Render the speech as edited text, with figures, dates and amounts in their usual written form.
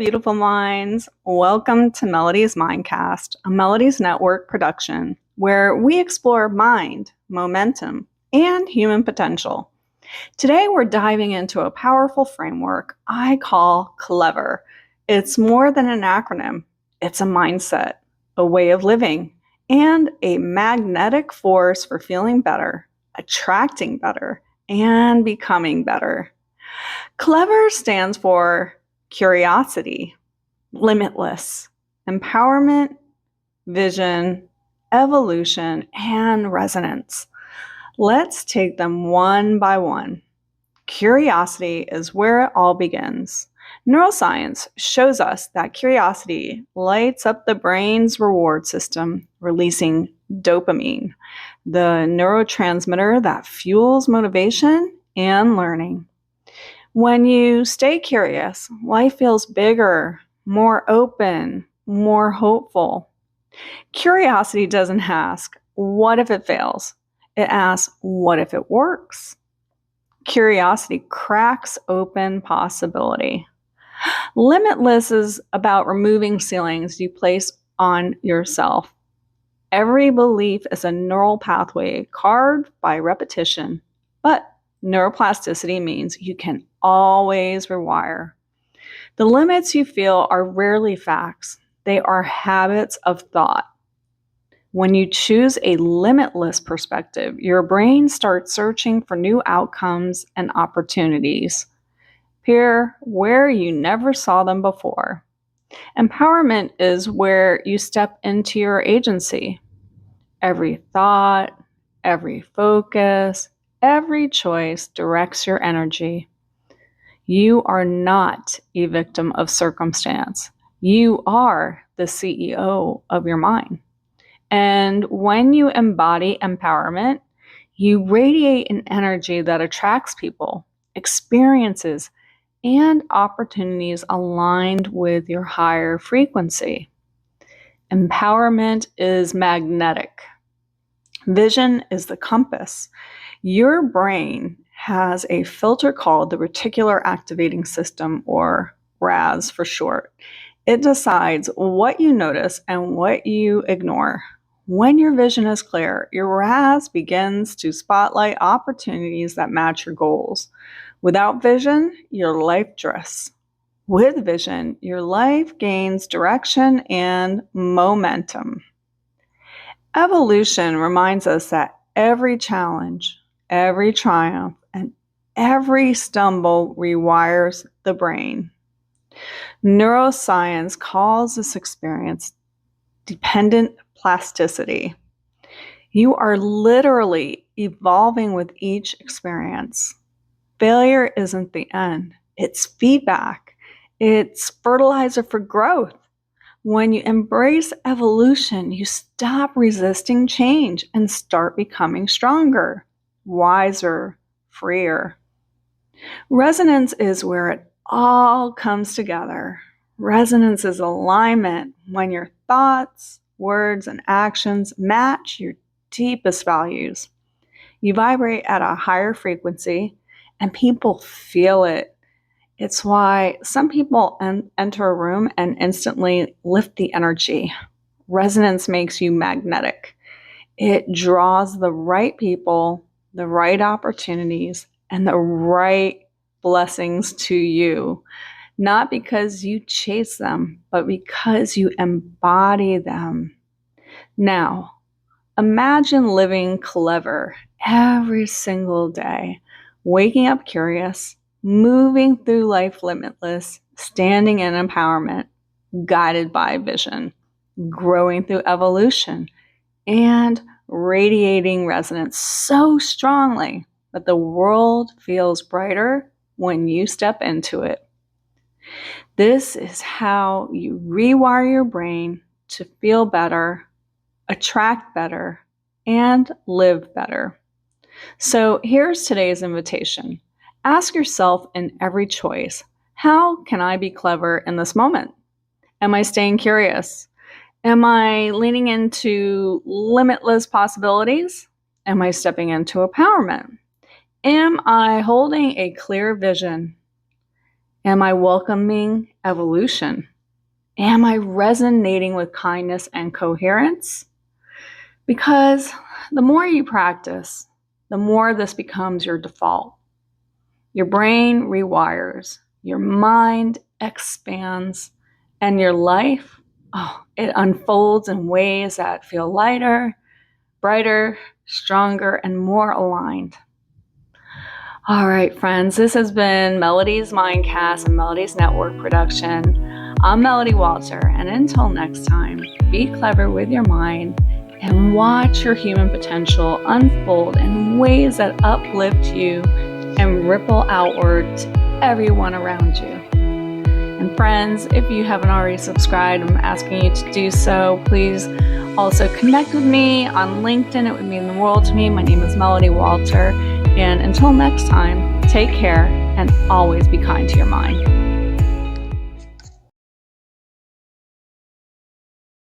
beautiful minds. Welcome to Melodie's Mindcast, a Melodies Network production where we explore mind, momentum, and human potential. Today, we're diving into a powerful framework I call C.L.E.V.E.R. It's more than an acronym. It's a mindset, a way of living, and a magnetic force for feeling better, attracting better, and becoming better. C.L.E.V.E.R stands for curiosity, limitless, empowerment, vision, evolution, and resonance. Let's take them one by one. Curiosity is where it all begins. Neuroscience shows us that curiosity lights up the brain's reward system, releasing dopamine, the neurotransmitter that fuels motivation and learning. When you stay curious, life feels bigger, more open, more hopeful. Curiosity doesn't ask, what if it fails? It asks, what if it works? Curiosity cracks open possibility. Limitless is about removing ceilings you place on yourself. Every belief is a neural pathway carved by repetition, but neuroplasticity means you can always rewire. The limits you feel are rarely facts. They are habits of thought. When you choose a limitless perspective, your brain starts searching for new outcomes and opportunities appear where you never saw them before. Empowerment is where you step into your agency. Every thought, every focus, every choice directs your energy. You are not a victim of circumstance. You are the CEO of your mind. And when you embody empowerment, you radiate an energy that attracts people, experiences, and opportunities aligned with your higher frequency. Empowerment is magnetic. Vision is the compass. Your brain has a filter called the reticular activating system, or RAS for short. It decides what you notice and what you ignore. When your vision is clear, your RAS begins to spotlight opportunities that match your goals. Without vision, your life drifts. With vision, your life gains direction and momentum. Evolution reminds us that every challenge, every triumph, and every stumble rewires the brain. Neuroscience calls this experience dependent plasticity. You are literally evolving with each experience. Failure isn't the end. It's feedback. It's fertilizer for growth. When you embrace evolution, you stop resisting change and start becoming stronger, wiser, freer. Resonance is where it all comes together. Resonance is alignment when your thoughts, words, and actions match your deepest values. You vibrate at a higher frequency, and people feel it. It's why some people enter a room and instantly lift the energy. Resonance makes you magnetic. It draws the right people, the right opportunities, and the right blessings to you. Not because you chase them, but because you embody them. Now, imagine living C.L.E.V.E.R every single day, waking up curious, moving through life limitless, standing in empowerment, guided by vision, growing through evolution, and radiating resonance so strongly that the world feels brighter when you step into it. This is how you rewire your brain to feel better, attract better, and live better. So here's today's invitation. Ask yourself in every choice, how can I be clever in this moment? Am I staying curious? Am I leaning into limitless possibilities? Am I stepping into empowerment? Am I holding a clear vision? Am I welcoming evolution? Am I resonating with kindness and coherence? Because the more you practice, the more this becomes your default. Your brain rewires, your mind expands, and your life, it unfolds in ways that feel lighter, brighter, stronger, and more aligned. All right, friends, this has been Melodie's Mindcast and Melodie's Network production. I'm Melodie Wolter, and until next time, be clever with your mind and watch your human potential unfold in ways that uplift you and ripple outward to everyone around you. And friends, if you haven't already subscribed, I'm asking you to do so. Please also connect with me on LinkedIn. It would mean the world to me. My name is Melodie Wolter. And until next time, take care and always be kind to your mind.